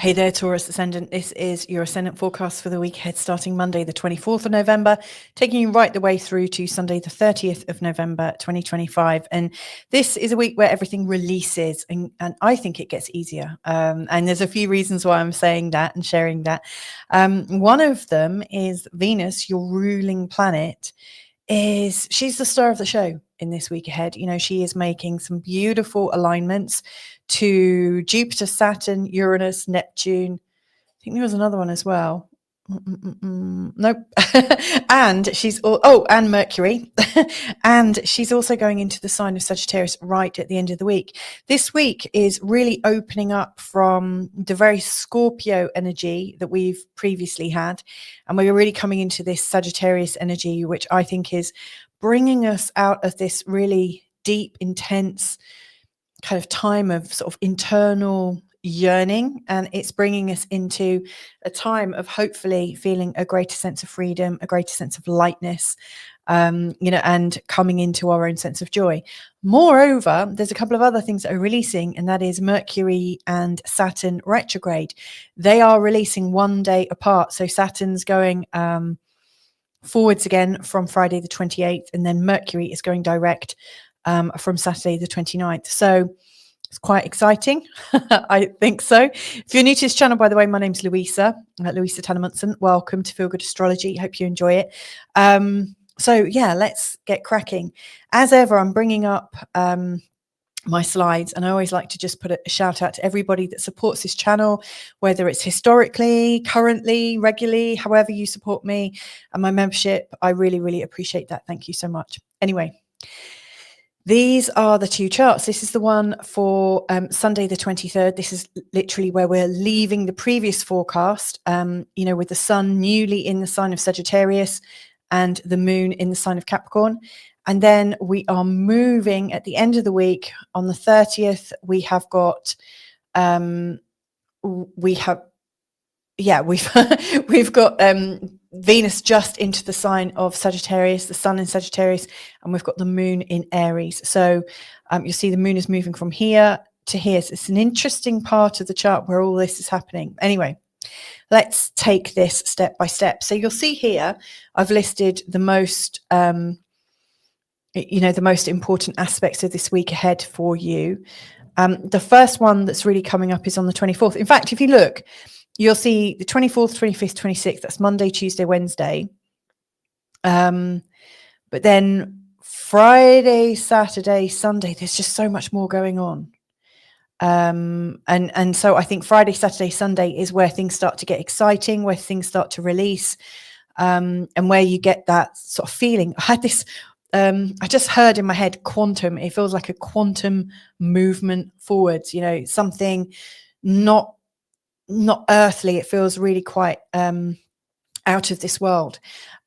Hey there, Taurus Ascendant. This is your Ascendant Forecast for the week ahead, starting Monday, the 24th of November, taking you right the way through to Sunday, the 30th of November, 2025. And this is a week where everything releases, and I think it gets easier. And there's a few reasons why I'm saying that and sharing that. One of them is Venus, your ruling planet, she's the star of the show in this week ahead. You know, she is making some beautiful alignments to Jupiter, Saturn, Uranus, Neptune. I think there was another one as well. Nope. And and Mercury. And she's also going into the sign of Sagittarius right at the end of the week. This week is really opening up from the very Scorpio energy that we've previously had. And we're really coming into this Sagittarius energy, which I think is bringing us out of this really deep, intense kind of time of sort of internal yearning, and it's bringing us into a time of hopefully feeling a greater sense of freedom, a greater sense of lightness, and coming into our own sense of joy. Moreover, there's a couple of other things that are releasing, and that is Mercury and Saturn retrograde. They are releasing one day apart. So Saturn's going forwards again from Friday the 28th, and then Mercury is going direct from Saturday the 29th. So it's quite exciting. I think so. If you're new to this channel, by the way, my name's Louisa Tanner-Munson. Welcome to Feel Good Astrology. Hope you enjoy it. So yeah, let's get cracking. As ever, I'm bringing up my slides, and I always like to just put a shout out to everybody that supports this channel, whether it's historically, currently, regularly, however you support me and my membership. I really, really appreciate that. Thank you so much. Anyway, these are the two charts. This is the one for Sunday the 23rd. This is literally where we're leaving the previous forecast, with the sun newly in the sign of Sagittarius and the moon in the sign of Capricorn. And then we are moving at the end of the week on the 30th. We've got Venus just into the sign of Sagittarius, the sun in Sagittarius, and we've got the moon in Aries. So you'll see the moon is moving from here to here. So it's an interesting part of the chart where all this is happening. Anyway, let's take this step by step. So you'll see here, I've listed the most, the most important aspects of this week ahead for you. The first one that's really coming up is on the 24th. In fact, if you look, you'll see the 24th, 25th, 26th. That's Monday, Tuesday, Wednesday. But then Friday, Saturday, Sunday, there's just so much more going on. And so I think Friday, Saturday, Sunday is where things start to get exciting, where things start to release, and where you get that sort of feeling. I had this, I just heard in my head quantum. It feels like a quantum movement forwards, something not earthly. It feels really quite out of this world.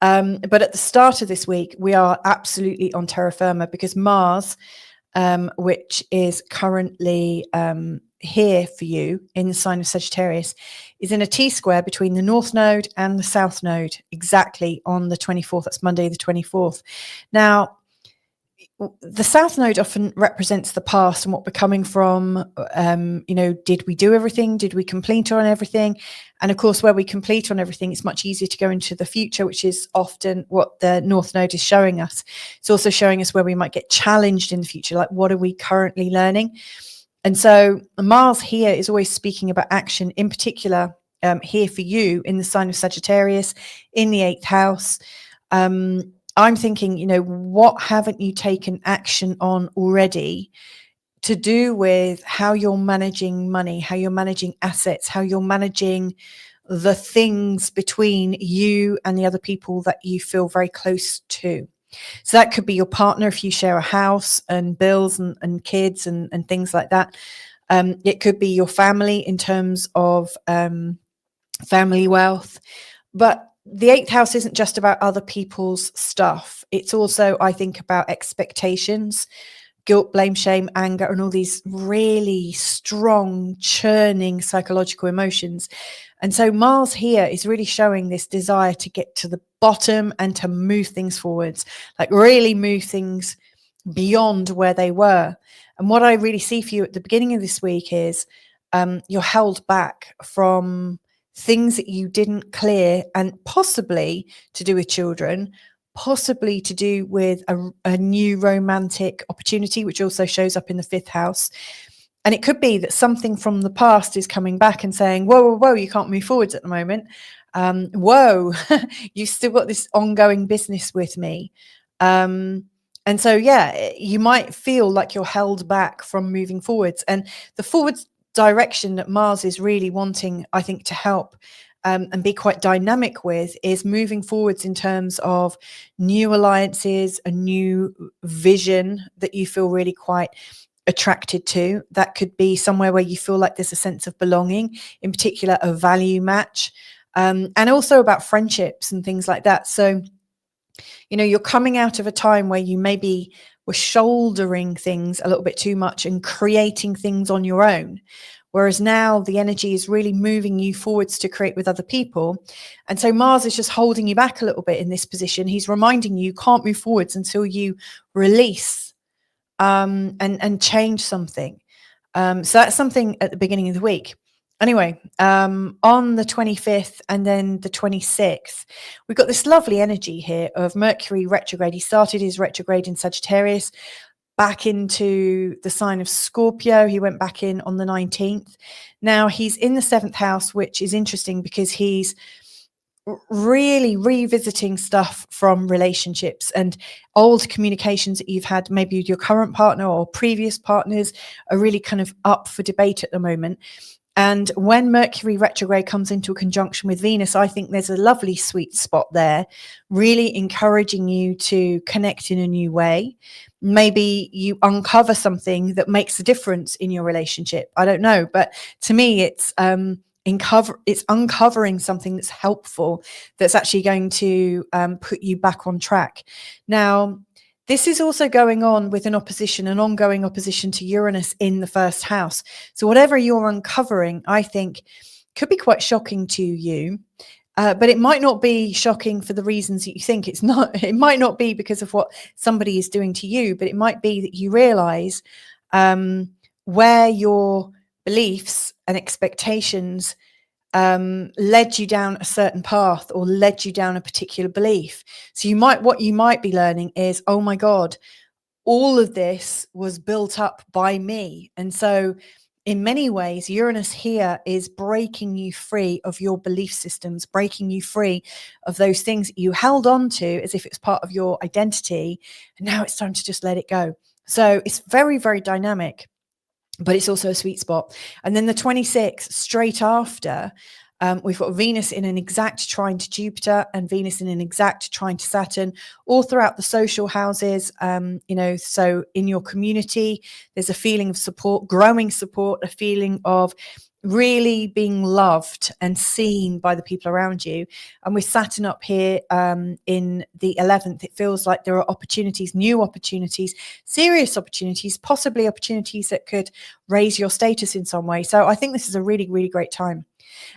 But at the start of this week, we are absolutely on terra firma, because Mars, which is currently here for you in the sign of Sagittarius, is in a T-square between the North Node and the South Node, exactly on the 24th. That's Monday the 24th. Now, the South Node often represents the past and what we're coming from. Did we do everything? Did we complete on everything? And of course, where we complete on everything, it's much easier to go into the future, which is often what the North Node is showing us. It's also showing us where we might get challenged in the future, like what are we currently learning? And so Mars here is always speaking about action, in particular here for you in the sign of Sagittarius in the 8th house. I'm thinking, what haven't you taken action on already to do with how you're managing money, how you're managing assets, how you're managing the things between you and the other people that you feel very close to? So that could be your partner if you share a house, and bills and kids and things like that. It could be your family in terms of family wealth. But the 8th house isn't just about other people's stuff. It's also, I think, about expectations, guilt, blame, shame, anger, and all these really strong, churning psychological emotions. And so Mars here is really showing this desire to get to the bottom and to move things forwards, like really move things beyond where they were. And what I really see for you at the beginning of this week is you're held back from things that you didn't clear, and possibly to do with children, possibly to do with a new romantic opportunity, which also shows up in the 5th house. And it could be that something from the past is coming back and saying, whoa, whoa, whoa, you can't move forwards at the moment. Whoa, you've still got this ongoing business with me. And so, yeah, you might feel like you're held back from moving forwards. And the forwards direction that Mars is really wanting, I think, to help and be quite dynamic with is moving forwards in terms of new alliances, a new vision that you feel really quite attracted to. That could be somewhere where you feel like there's a sense of belonging, in particular a value match, and also about friendships and things like that. So, you know, you're coming out of a time where you maybe were shouldering things a little bit too much and creating things on your own. Whereas now the energy is really moving you forwards to create with other people. And so Mars is just holding you back a little bit in this position. He's reminding you can't move forwards until you release and change something. So that's something at the beginning of the week. Anyway, on the 25th and then the 26th, we've got this lovely energy here of Mercury retrograde. He started his retrograde in Sagittarius, back into the sign of Scorpio. He went back in on the 19th. Now he's in the 7th house, which is interesting because he's really revisiting stuff from relationships and old communications that you've had maybe with your current partner or previous partners are really kind of up for debate at the moment. And when Mercury retrograde comes into a conjunction with Venus, I think there's a lovely sweet spot there, really encouraging you to connect in a new way. Maybe you uncover something that makes a difference in your relationship. I don't know. But to me, it's uncovering something that's helpful, that's actually going to put you back on track. Now, this is also going on with an ongoing opposition to Uranus in the 1st house. So whatever you're uncovering, I think, could be quite shocking to you. But it might not be shocking for the reasons that you think it's not. It might not be because of what somebody is doing to you, but it might be that you realize where your beliefs and expectations led you down a certain path or led you down a particular belief. So what you might be learning is, oh my God, all of this was built up by me. And so in many ways, Uranus here is breaking you free of your belief systems, breaking you free of those things that you held on to as if it's part of your identity. And now it's time to just let it go. So it's very, very dynamic, but it's also a sweet spot. And then the 26th, straight after, we've got Venus in an exact trine to Jupiter and Venus in an exact trine to Saturn, all throughout the social houses. So in your community, there's a feeling of support, growing support, a feeling of really being loved and seen by the people around you. And with Saturn up here in the 11th, it feels like there are opportunities, new opportunities, serious opportunities, possibly opportunities that could raise your status in some way. So I think this is a really, really great time.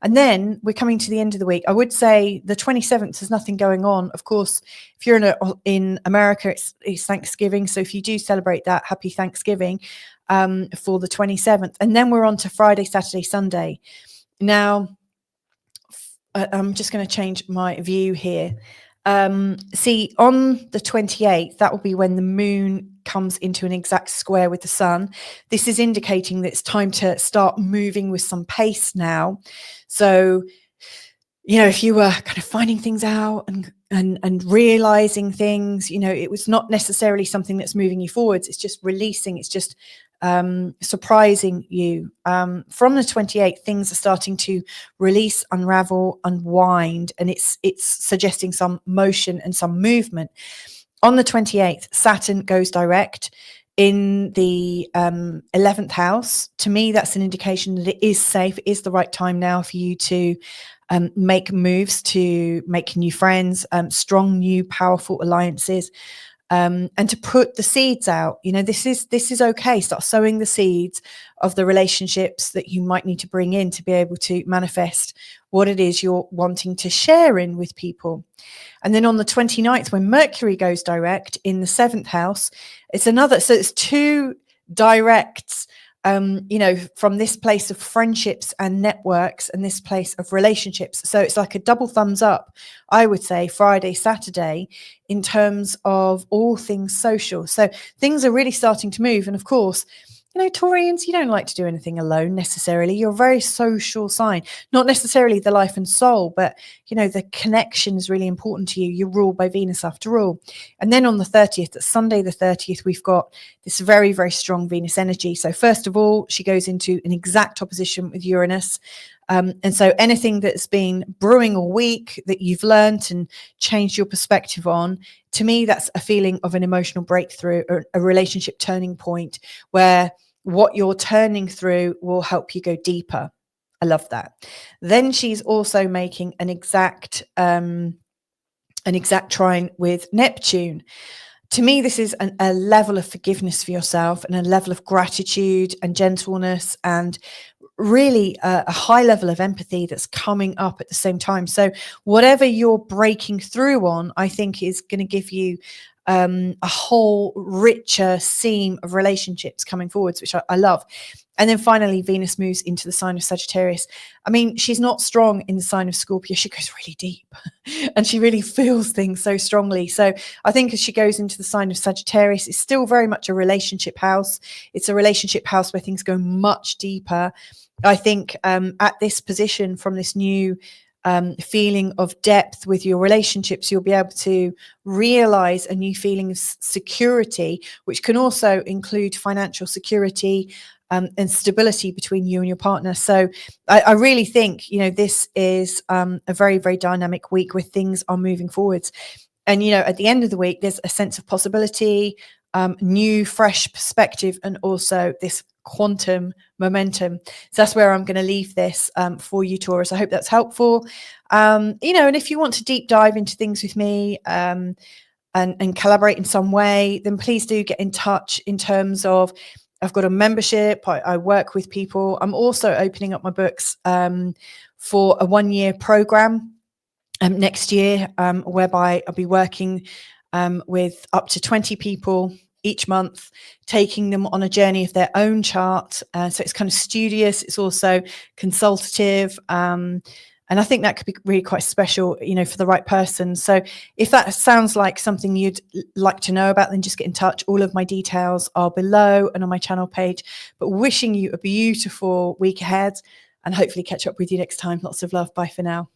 And then we're coming to the end of the week. I would say the 27th, there's nothing going on. Of course, if you're in America, it's Thanksgiving. So if you do celebrate that, happy Thanksgiving for the 27th. And then we're on to Friday, Saturday, Sunday. Now, I'm just going to change my view here. See, on the 28th, that will be when the moon comes into an exact square with the sun. This is indicating that it's time to start moving with some pace now. So, you know, if you were kind of finding things out and realizing things, you know, it was not necessarily something that's moving you forwards. It's just releasing. It's just surprising you. From the 28th, things are starting to release, unravel, unwind, and it's suggesting some motion and some movement. On the 28th, Saturn goes direct in the 11th house. To me, that's an indication that it is safe. It is the right time now for you to make moves, to make new friends, strong, new, powerful alliances. And to put the seeds out. You know, this is okay. Start sowing the seeds of the relationships that you might need to bring in to be able to manifest what it is you're wanting to share in with people. And then on the 29th, when Mercury goes direct in the 7th house, it's two directs from this place of friendships and networks and this place of relationships. So it's like a double thumbs up, I would say, Friday, Saturday, in terms of all things social. So things are really starting to move. And of course, Taurians, you don't like to do anything alone necessarily. You're a very social sign, not necessarily the life and soul, but, the connection is really important to you. You're ruled by Venus after all. And then on the 30th, that's Sunday the 30th, we've got this very, very strong Venus energy. So first of all, she goes into an exact opposition with Uranus. And so anything that's been brewing all week that you've learned and changed your perspective on, to me, that's a feeling of an emotional breakthrough or a relationship turning point where what you're turning through will help you go deeper. I love that. Then she's also making an exact trine with Neptune. To me, this is a level of forgiveness for yourself and a level of gratitude and gentleness and really a high level of empathy that's coming up at the same time. So whatever you're breaking through on, I think is going to give you a whole richer seam of relationships coming forwards, which I love. And then finally, Venus moves into the sign of Sagittarius. I mean, she's not strong in the sign of Scorpio. She goes really deep and she really feels things so strongly. So I think as she goes into the sign of Sagittarius, it's still very much a relationship house. It's a relationship house where things go much deeper. I think at this position from this new feeling of depth with your relationships, you'll be able to realize a new feeling of security, which can also include financial security and stability between you and your partner. So I really think, this is a very, very dynamic week where things are moving forwards. And, at the end of the week, there's a sense of possibility, new, fresh perspective, and also this quantum momentum. So that's where I'm going to leave this for you, Taurus. I hope that's helpful. And if you want to deep dive into things with me and collaborate in some way, then please do get in touch in terms of I've got a membership. I work with people. I'm also opening up my books for a 1-year program next year, whereby I'll be working with up to 20 people each month, taking them on a journey of their own chart. So it's kind of studious. It's also consultative. And I think that could be really quite special, for the right person. So if that sounds like something you'd like to know about, then just get in touch. All of my details are below and on my channel page. But wishing you a beautiful week ahead and hopefully catch up with you next time. Lots of love. Bye for now.